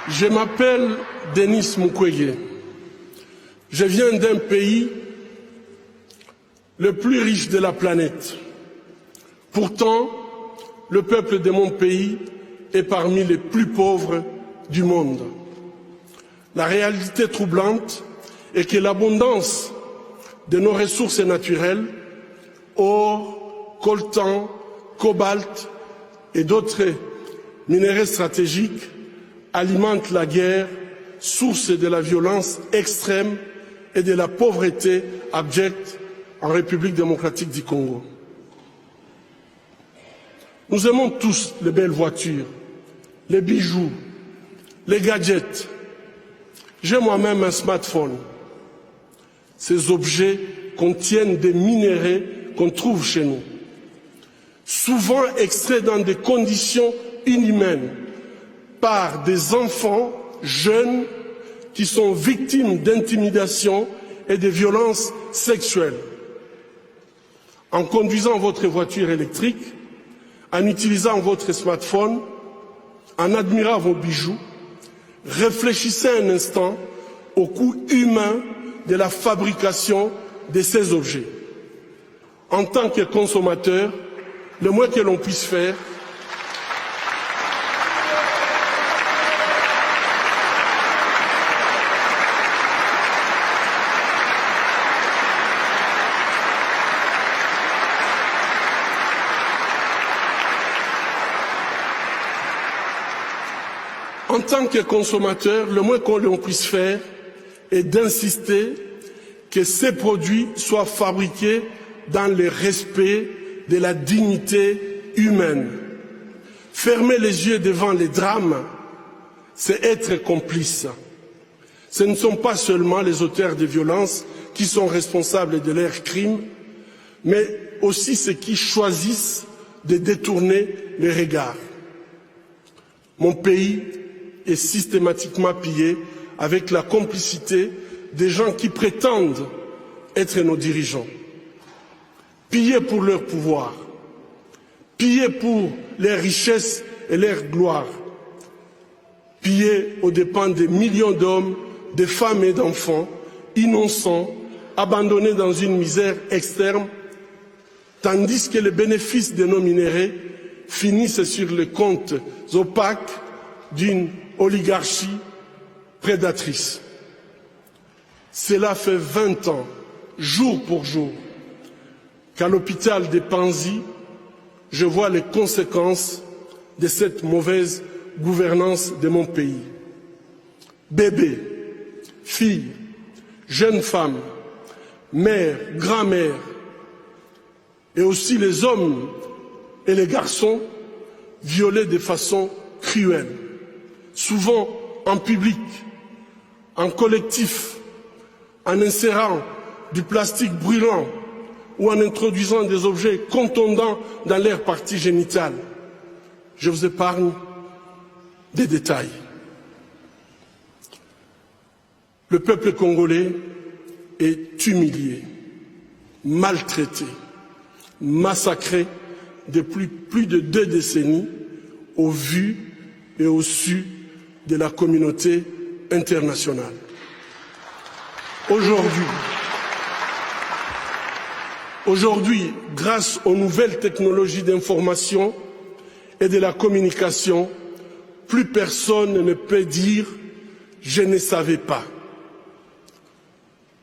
Je m'appelle Denis Mukwege. Je viens d'un pays le plus riche de la planète. Pourtant, le peuple de mon pays est parmi les plus pauvres du monde. La réalité troublante est que l'abondance de nos ressources naturelles, or, coltan, cobalt et d'autres minéraux stratégiques, alimente la guerre, source de la violence extrême et de la pauvreté abjecte en République démocratique du Congo. Nous aimons tous les belles voitures, les bijoux, les gadgets. J'ai moi-même un smartphone. Ces objets contiennent des minéraux qu'on trouve chez nous, souvent extraits dans des conditions inhumaines par des enfants jeunes qui sont victimes d'intimidation et de violences sexuelles. En conduisant votre voiture électrique, en utilisant votre smartphone, en admirant vos bijoux, réfléchissez un instant au coût humain de la fabrication de ces objets. En tant que consommateur, le moins que l'on puisse faire, en tant que consommateur, le moins que l'on puisse faire est d'insister que ces produits soient fabriqués dans le respect de la dignité humaine. Fermer les yeux devant les drames, c'est être complice. Ce ne sont pas seulement les auteurs de violences qui sont responsables de leurs crimes, mais aussi ceux qui choisissent de détourner les regards. Mon pays est systématiquement pillé avec la complicité des gens qui prétendent être nos dirigeants. Pillés pour leur pouvoir, pillés pour leurs richesses et leur gloire, pillés aux dépens des millions d'hommes, de femmes et d'enfants innocents, abandonnés dans une misère externe, tandis que les bénéfices de nos minéraux finissent sur les comptes opaques d'une oligarchie prédatrice. Cela fait 20 ans, jour pour jour, qu'à l'hôpital de Panzi, je vois les conséquences de cette mauvaise gouvernance de mon pays. Bébés, filles, jeunes femmes, mères, grand-mères, et aussi les hommes et les garçons violés de façon cruelle, souvent en public, en collectif, en insérant du plastique brûlant ou en introduisant des objets contondants dans leur partie génitale. Je vous épargne des détails. Le peuple congolais est humilié, maltraité, massacré depuis plus de 2 décennies au vu et au su de la communauté internationale. Aujourd'hui, grâce aux nouvelles technologies d'information et de la communication, plus personne ne peut dire « je ne savais pas ».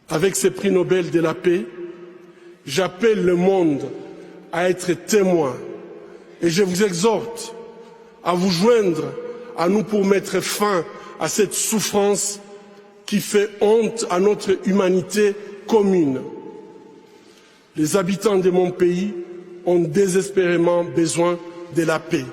Avec ces prix Nobel de la paix, j'appelle le monde à être témoin et je vous exhorte à vous joindre à nous pour mettre fin à cette souffrance qui fait honte à notre humanité commune. Les habitants de mon pays ont désespérément besoin de la paix.